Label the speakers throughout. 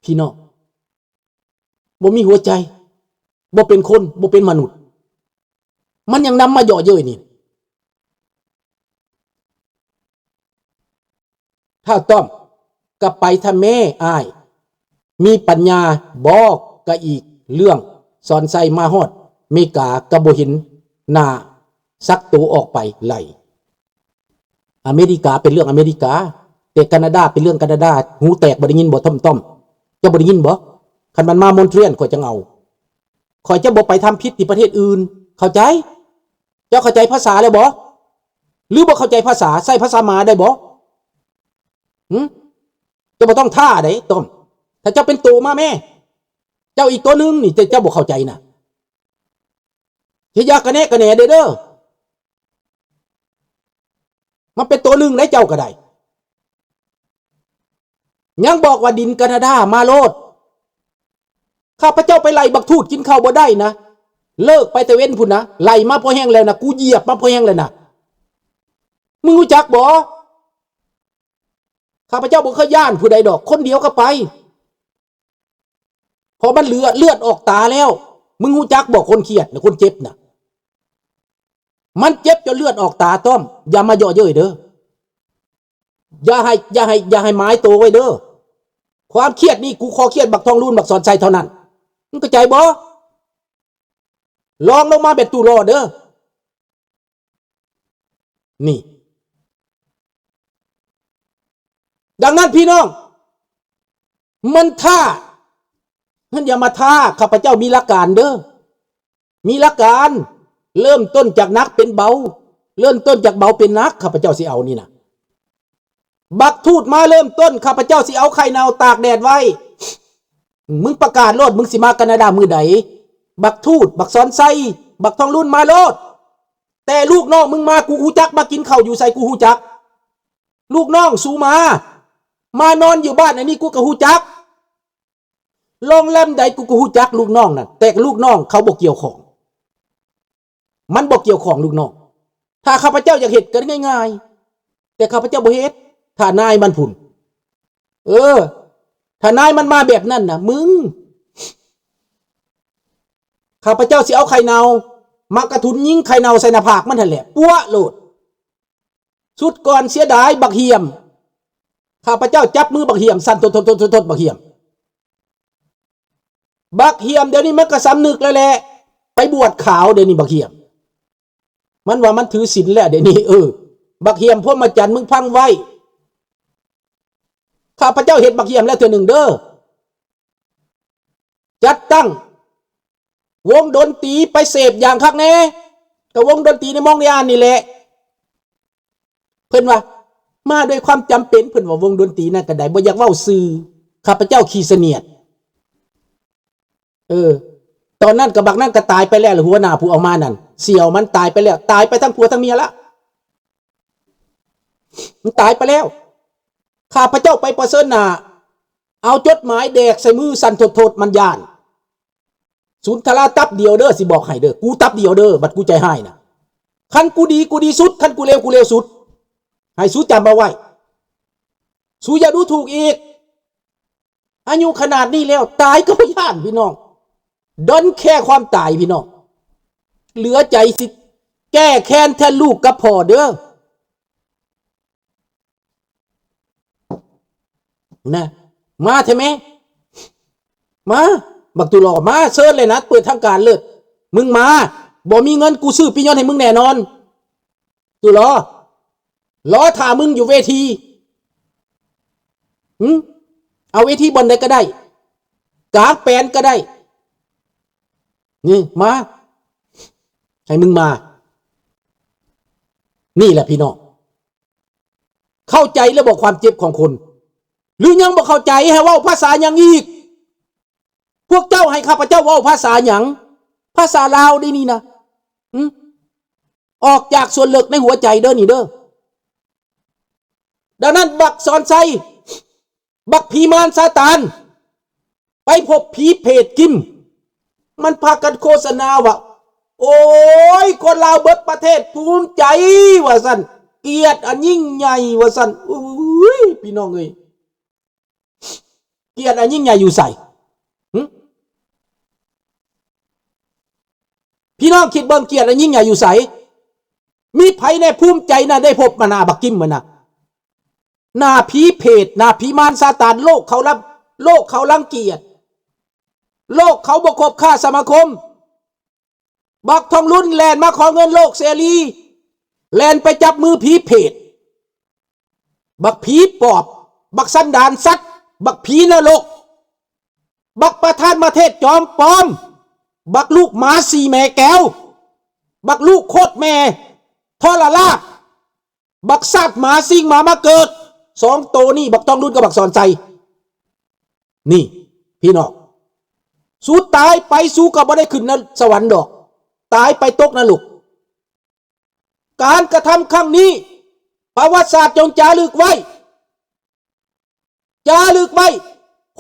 Speaker 1: พี่น้องบ่มีหัวใจบ่เป็นคนบ่เป็นมนุษย์มันยังนำมาเยาะเย้ยนี่ถ้าต้อมก็ไปถ้าแม่อ้ายมีปัญญาบอกก็อีกเรื่องสอนใส่มาฮอดเมกากะบ่เห็นหน้าซักตัวออกไปไหลอเมริกาเป็นเรื่องอเมริกาแต่แคนาดาเป็นเรื่องแคนาดาหูแตกบ่ได้ยินบ่ต้อมจะบ่ได้ยินบ่คันมันมามอนเทรียลข่อยจะเอาข่อยจะบ่ไปทำผิดที่ประเทศอื่นเข้าใจเจ้าเข้าใจภาษาแล้วบ่หรือบ่เข้าใจภาษาใช้ภาษาหมาได้บ่จะบ่ต้องท่าได้ต้อมถ้าเจ้าเป็นตัวมาแม่เจ้าอีกตัวนึงนี่เจ้าบ่เข้าใจนะอย่ากระแนะกระแหน่เด้อมันเป็นตัวนึงได้เจ้าก็ได้ยังบอกว่าดินแคนาดามาโลดข้าพเจ้าไปไล่บักทูดกินข้าวบ่ได้นะเลิกไปแต่เว้นพุ่นนะไล่มาพอแห้งแล้วนะกูเหยียบมาพอแห้งแล้วนะมึงรู้จักบ่ข้าพเจ้าบ่เคยย่านผู้ใดดอกคนเดียวก็ไปพอมันเลือดออกตาแล้วมึงรู้จักบ่คนเครียดนะคนเจ็บนะมันเจ็บจนเลือดออกตาต้อมอย่ามาเยาะเย้ยเด้ออย่าให้ไม้โตไว้เด้อความเครียดนี่กูขอเครียดบักทองรุ่นบักสอนใจเท่านั้นมึงเข้าใจบ่ลองลงมาแบบตู้รอเด้อนี่ดังนั้นพี่น้องมันอย่ามาท่าข้าพเจ้ามีหลักการเด้อมีหลักการเริ่มต้นจากนักเป็นเบาเริ่มต้นจากเบาเป็นนักข้าพเจ้าสิเอานี่นะบักทูดมาเริ่มต้นข้าพเจ้าสิเอาไข่เน่าตากแดดไว้มึงประกาศโลดมึงสิมาแคนาดามือใดบักทูดบักสอนไซบักทองรุ่นมาโลดแต่ลูกน้องมึงมากูฮู้จักมากินข้าวอยู่ใส่กูฮู้จักลูกน้องสูมามานอนอยู่บ้านอันนี้กูก็ฮู้จักโรงแรมใดกูก็ฮู้จักลูกน้องนั่นแต่ลูกน้องเขาบ่เกี่ยวของมันบ่เกี่ยวของลูกน้องถ้าข้าพเจ้าอยากเฮ็ดกันง่ายๆแต่ข้าพเจ้าบ่เฮ็ดถ้านายมันพุ่นถ้านายมันมาแบบนั้นน่ะมึงข้าพเจ้าสิเอาไข่เน่ามากระทุนยิงไข่เน่าใส่หน้าผากมันนั่นแหละปั้วโลดสุดก่อนเสียดายบักเหี่ยมข้าพเจ้าจับมือบักเหี่ยมสั่นทดบักเหี่ยมเดี๋ยวนี้มันก็สำนึกแล้วแหละไปบวชขาวเดี๋ยวนี้บักเหี่ยมมันว่ามันถือศีลแล้วเดี๋ยวนี้บักเหี่ยมพวกมาจันมึงพังไว้ข้าพเจ้าเห็นบักเหี่ยมแล้วเทื่อหนึ่งเด้อจัดตั้งวงดนตรีไปเสพอย่างคักแน่กับวงดนตรีในมองในอ่านนี่แหละเพิ่นว่ามาด้วยความจำเป็นเพิ่นว่าวงดนตรีนั่นก็ได้บ่อยากเว้าซื่อข้าพเจ้าขี้เสนียดตอนนั้นกับบักนั่นก็ตายไปแล้วหัวหน้าผู้เอามานั่นเสี่ยวมันตายไปแล้วตายไปทั้งผัวทั้งเมียละมันตายไปแล้วข้าพเจ้าไปประเสริฐหน้าเอาจดหมายแดกใส่มือสั่นโทษมันย่านสุนทราตับเดียวเด้อสิบอกให้เด้อกูตับเดียวเด้อบัดกูใจให้นะคันกูดีสุดคันกูเลวสุดให้สู้จำเอาไว้สู้อย่าดูถูกอีกอายุขนาดนี้แล้วตายก็ไม่ย่านพี่น้องดอนแค่ความตายพี่น้องเหลือใจสิแก้แค้นแทนลูกกับพ่อเด้อนะมาใช่ไหมมาบักตุลอมาเชิญเลยนะเปิดทางการเลยมึงมาบ่มีเงินกูซื้อปิยอนให้มึงแน่นอนตุลอรอถ่ามึงอยู่เวทีเอาเวทีบอลใดก็ได้กลางแปลนก็ได้นี่มาให้มึงมานี่แหละพี่น้องเข้าใจแล้วบอกความเจ็บของคนหรือยังบอกเข้าใจให้ว่าภาษาอย่างอีกพวกเจ้าให้ข้าพเจ้าว่าภาษาอย่างภาษาลาวได้นี่นะออกจากส่วนเลิกในหัวใจเด้อนี่เด้อดังนั้นบักสอนไซบักผีมารซาตานไปพบผีเพจกิมมันพากันโฆษณาว่าโอ้ยคนลาวเบิดประเทศภูมิใจว่าสั่นเกียรติอันยิ่งใหญ่ว่าสั่นอุ้ยพี่น้องเอ้ย เกียรติอันยิ่งใหญ่อยู่ใส่พี่น้องคิดเบิ่งเกียรติอันยิ่งใหญ่อยู่ใส่มีไผในภูมิใจนะได้พบมานาบักกิมมันนะหน้าผีเพศหน้าผีมารซาตานโลกเขารังเกียจโลกเขาบ่คบค้าสมาคมบักทองรุ่นแลนมาขอเงินโลกเสรีแลนไปจับมือผีเพศบักผีปอบบักสันดานสัตว์บักผีนรกบักประธานประเทศจอมปลอมบักลูกหมาสีแม่แก้วบักลูกโคตรแม่ทรลาบบักสัตว์หมาซิงหมาเกิดสองโตนี่บักต้องรุ่นกับบักสอนใจนี่พี่น้องสู้ตายไปสู้กับบ่ได้ขึ้นนสวรรค์ดอกตายไปตกนรกการกระทำครั้งนี้ประวัติศาสตร์จงจารึกไว้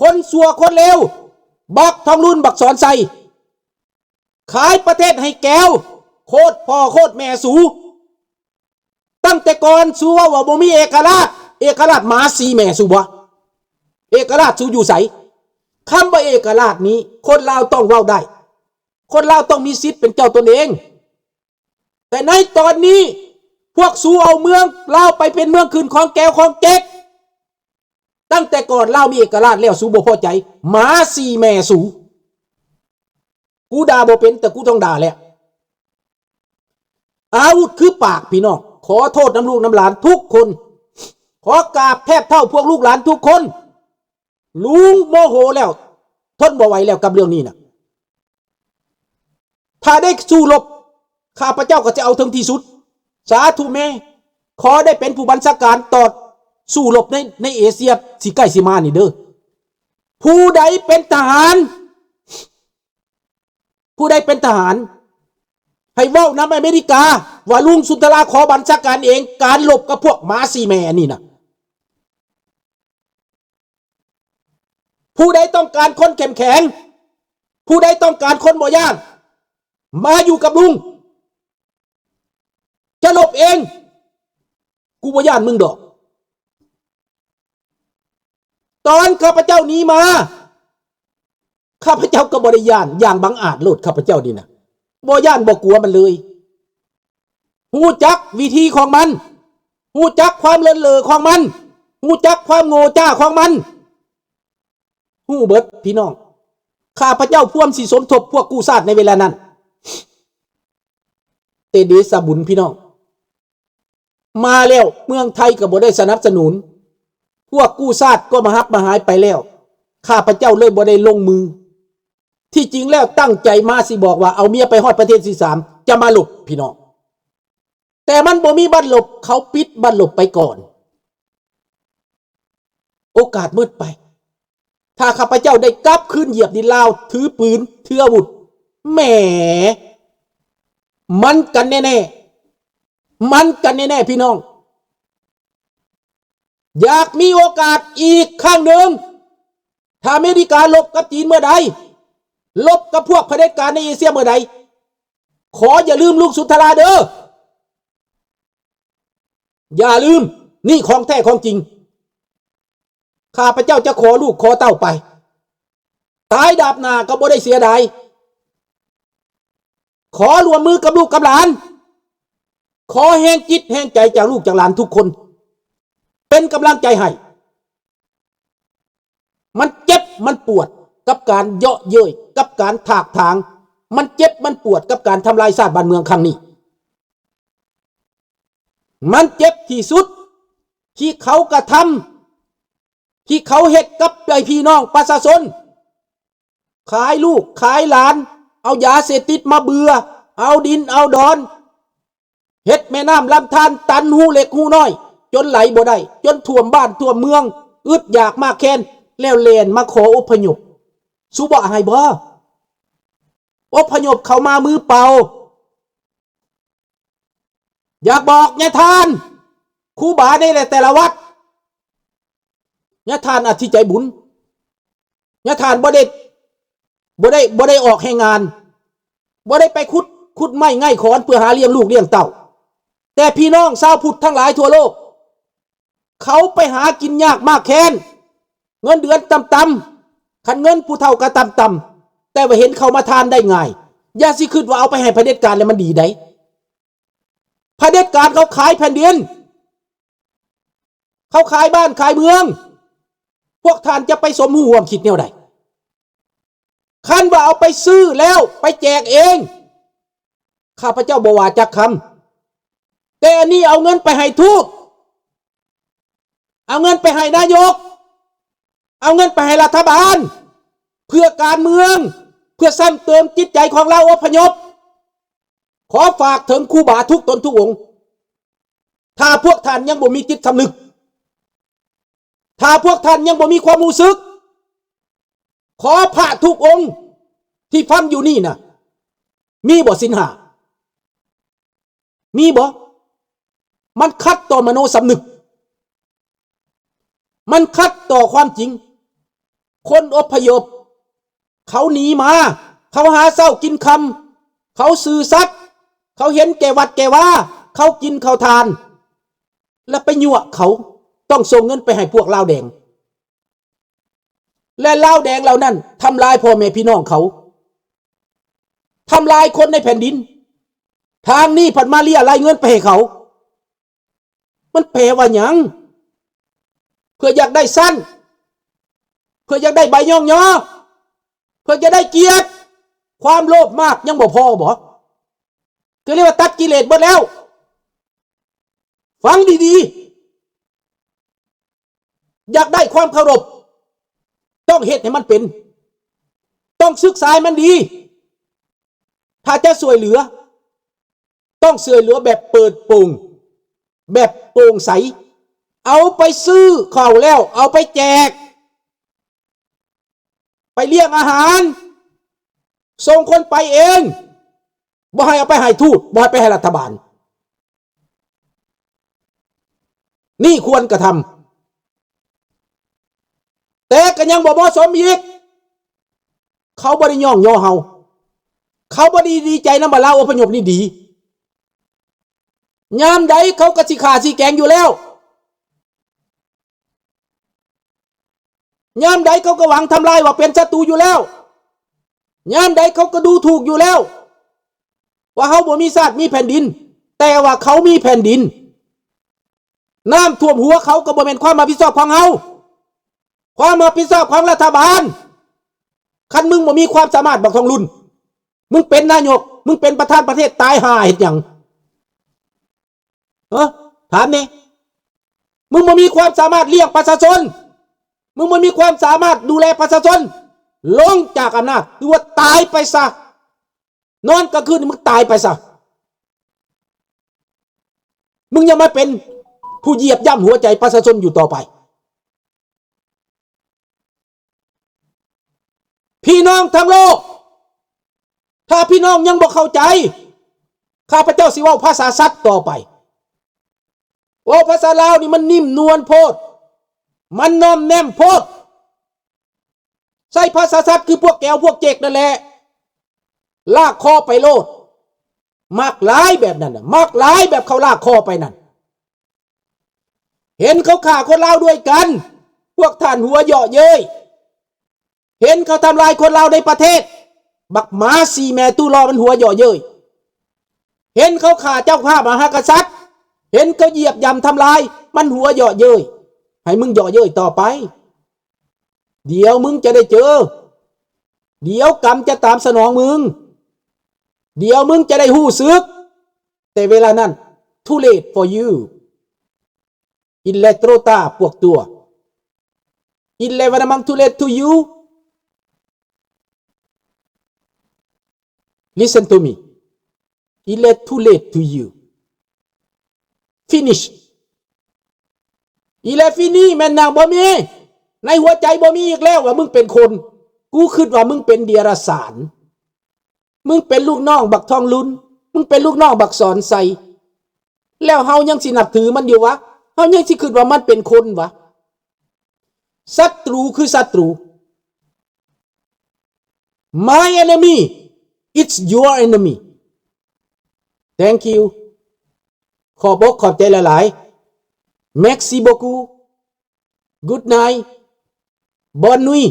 Speaker 1: คนสัวคนเลวบักทองรุ่นบักสอนใจขายประเทศให้แก้วโคตรพ่อโคตรแม่สูตั้งแต่ก่อนสู้ว่าบ่มีเอกราชหมาสีแม่สูบ่เอกราชสูอยู่ใสคำว่าเอกราชนี้คนลาวต้องเว้าได้คนลาวต้องมีสิทธิ์เป็นเจ้าตนเองแต่ในตอนนี้พวกสูเอาเมืองลาวไปเป็นเมืองคืนของแก้วของเก๊กตั้งแต่ก่อนลาวมีเอกราชแล้วสูบ่พอใจหมาสีแม่สูกูด่าบ่เป็นแต่กูต้องด่าแหละอาวุธคือปากพี่น้องขอโทษน้ำลูกน้ำหลานทุกคนขอกราบแทบเท่าพวกลูกหลานทุกคนลุงโมโหแล้วทนบ่ไหวแล้วกับเรื่องนี้นะถ้าได้สู้รบข้าพเจ้าก็จะเอาถึงที่สุดสาธุแม่ขอได้เป็นผู้บัญชาการต่อสู้รบในเอเชียสิใกล้สิมานี่เด้อผู้ใดเป็นทหารให้เว้านำอเมริกาว่าลุงสุนทราขอบัญชาการเองการลบกับพวกหมาสีแม่นี่นะผู้ใดต้องการคนเข้มแข็งผู้ใดต้องการคนบ่ย่างมาอยู่กับลุงจะลบเองกูบ่ย่านมึงดอกตอนข้าพเจ้านี้มาข้าพเจ้าก็บ่ได้ย่านอย่างบังอาจโลดข้าพเจ้านี่นะบ่ย่านบ่กลัวมันเลยฮู้จักวิธีของมันฮู้จักความเลินเล่อของมันฮู้จักความโง่จ้าของมันฮู้เบิดพี่น้องข้าพเจ้าพ่วมสิสมทบพวกกู้ชาติในเวลานั้นเตเดสบุญพี่น้องมาแล้วเมืองไทยก็บ่ได้สนับสนุนพวกกู้ชาติก็มาฮับมาหายไปแล้วข้าพเจ้าเลยบ่ได้ลงมือที่จริงแล้วตั้งใจมาสิบอกว่าเอาเมียไปฮอดประเทศที่3จะมาหลบพี่น้องแต่มันบ่มีบ้านหลบเขาปิดบ้านหลบไปก่อนโอกาสมืดไปถ้าข้าพเจ้าได้กลับขึ้นเหยียบดินลาวถือปืนถืออาวุธแหมมันกันแน่พี่น้องอยากมีโอกาสอีกครั้งหนึ่งถ้าอเมริกาลบกับจีนเมื่อใดลบกับพวกเผด็จการในเอเชียเมื่อใดขออย่าลืมลูกสุนทราเด้ออย่าลืมนี่ของแท้ของจริงข้าพเจ้าจะขอลูกขอเต้าไปตายดาบหน้าก็บ่ได้เสียดายขอรวมมือกับลูกกับหลานขอแห่งจิตแห่งใจจากลูกจากหลานทุกคนเป็นกำลังใจให้มันเจ็บมันปวดกับการเยาะเย้ยกับการถากถางมันเจ็บมันปวดกับการทำลายชาติบ้านเมืองครั้งนี้มันเจ็บที่สุดที่เขากระทำที่เขาเฮ็ดกับพี่น้องประชาชนขายลูกขายหลานเอายาเสพติดมาเบื่อเอาดินเอาดอนเฮ็ดแม่น้ำลำธารตันหูเล็กหูน้อยจนไหลบ่ได้จนท่วมบ้านท่วมเมืองอึดอยากมากแค้นแล้วเลนมาขออพยพสุบ่ให้บ่อพยพเข้ามามือเปล่าอยากบอกญาทานครูบาในแต่ละวัดญาทานอธิใจบุญญาทานบ่ได้ออกให้งานบ่ได้ไปขุดไม้ง่ายขอนเพื่อหาเลี้ยงลูกเลี้ยงเต้าแต่พี่น้องชาวพุทธทั้งหลายทั่วโลกเขาไปหากินยากมากแค้น เงินเดือนต่ำๆคันเงินผู้เฒ่าก็ต่ำๆแต่ว่าเห็นเขามาทานได้ง่ายอย่าสิคิดว่าเอาไปให้เผด็จการแล้วมันดีได้เผด็จการเขาขายแผ่นดินเขาขายบ้านขายเมืองพวกท่านจะไปสมหูความคิดแนวใดคันว่าเอาไปซื้อแล้วไปแจกเองข้าพเจ้าบ่ว่าจักคำแต่อันนี้เอาเงินไปให้ทูตเอาเงินไปให้นายกเอาเงินไปให้รัฐบาลเพื่อการเมืองเพื่อซ้ำเติมจิตใจของเราอพยพขอฝากถึงครูบาทุกตนทุกองค์ถ้าพวกท่านยังบ่มีจิตสำนึกถ้าพวกท่านยังบ่มีความรู้สึกขอพระทุกองค์ที่ฟังอยู่นี่นะมีบ่ศีลห้ามีบ่มันขัดต่อมโนสำนึกมันขัดต่อความจริงคนอพยพเขาหนีมาเขาหาเศร้ากินคำเขาซื่อสัตย์เขาเห็นแก่วัดแก่ว่าเขากินเขาทานแล้วไปยั่วเขาต้องส่งเงินไปให้พวกลาวแดงและลาวแดงเหล่านั้นทำลายพ่อแม่พี่น้องเขาทำลายคนในแผ่นดินทางนี้ผัดมาเรียรายเงินไปให้เขามันแปลว่าหยังเพื่ออยากได้สั้นเพื่ออยากได้ใบย่องย่อเพื่อจะได้เกียรติความโลภมากยังบ่พอบ่คือเรียกว่าตัดกิเลสหมดแล้วฟังดีๆอยากได้ความเคารพต้องเฮ็ดให้มันเป็นต้องศึกษามันดีถ้าจะช่วยเหลือต้องช่วยเหลือแบบเปิดโปร่งแบบโปร่งใสเอาไปซื้อข้าวแล้วเอาไปแจกไปเลี้ยงอาหารส่งคนไปเองบ่ให้เอาไปให้ทูตบ่ให้ไปให้รัฐบาลนี่ควรกระทำแต่ก็ยังบ่เหมาะสมอีกเขาบ่ได้ย่องย่อเฮาเขาบ่ได้ดีใจนำบ่าเราอพยพนี่ดียามใดเขาก็สิฆ่าสิแกงอยู่แล้วยามใดเขาก็หวังทำลายว่าเป็นศัตรูอยู่แล้วยามใดเขาก็ดูถูกอยู่แล้วว่าเขาบ่มีชาติมีแผ่นดินแต่ว่าเขามีแผ่นดินน้ำท่วมหัวเขาก็บ่เป็นความรับผิดชอบของเฮาความรับผิดชอบของรัฐบาลคันมึงบ่มีความสามารถบักทองรุ่นมึงเป็นนายกมึงเป็นประธานประเทศตายห่าเฮ็ดหยังถามนี่มึงบ่มีความสามารถเลี้ยงประชาชนมึงบ่มีความสามารถดูแลประชาชนลงจากอำนาจหรือว่าตายไปซะนอนกลางคืนมึงตายไปซะมึงยังมาเป็นผู้เหยียบย่ำหัวใจประชาชนอยู่ต่อไปพี่น้องทั้งโลกถ้าพี่น้องยังบ่เข้าใจข้าพเจ้าสิเว้าภาษาสัตว์ต่อไปว่าภาษาลาวนี่มันนิ่มนวลโพดมันน้อมแนมโพดใส่ภาษาสัตว์คือพวกแก้วพวกเจกนั่นแหละลากคอไปโลดมากหลายแบบนั้นมากหลายแบบเขาลากคอไปนั่นเห็นเขาฆ่าคนลาวด้วยกันพวกท่านหัวเหยาะเย้ยเห็นเขาทำลายคนลาวในประเทศบักหมาสีแม่ตู้รอมันหัวเหยาะเย้ยเห็นเขาฆ่าเจ้าข้ามหากษัตริย์เห็นเขาเหยียบย่ำทำลายมันหัวเหยาะเย้ยให้มึงเหยาะเย้ยต่อไปเดี๋ยวมึงจะได้เจอเดี๋ยวกรรมจะตามสนองมึงเดี๋ยวมึงจะได้หู้ซึกแต่เวลานั้น too late for you อินเลโตรตาพวกตัวอินเลวันมัง too late to you listen to me อินเล too late to you finish อีเลฟินี่แม่นนางบ่มีในหัวใจบ่มีอีกแล้วว่ามึงเป็นคนกูคิดว่ามึงเป็นเดียรสารมึงเป็นลูกน้องบักทองลุ้นมึงเป็นลูกน้องบักสอนใสแล้วเฮายังสินับถือมันอยู่วะเฮายังสิคิดว่ามันเป็นคนวะศัตรูคือศัตรู My enemy it's your enemy Thank you ขอบอกขอบใจหลายๆMerci beaucoup Good night บอนนุย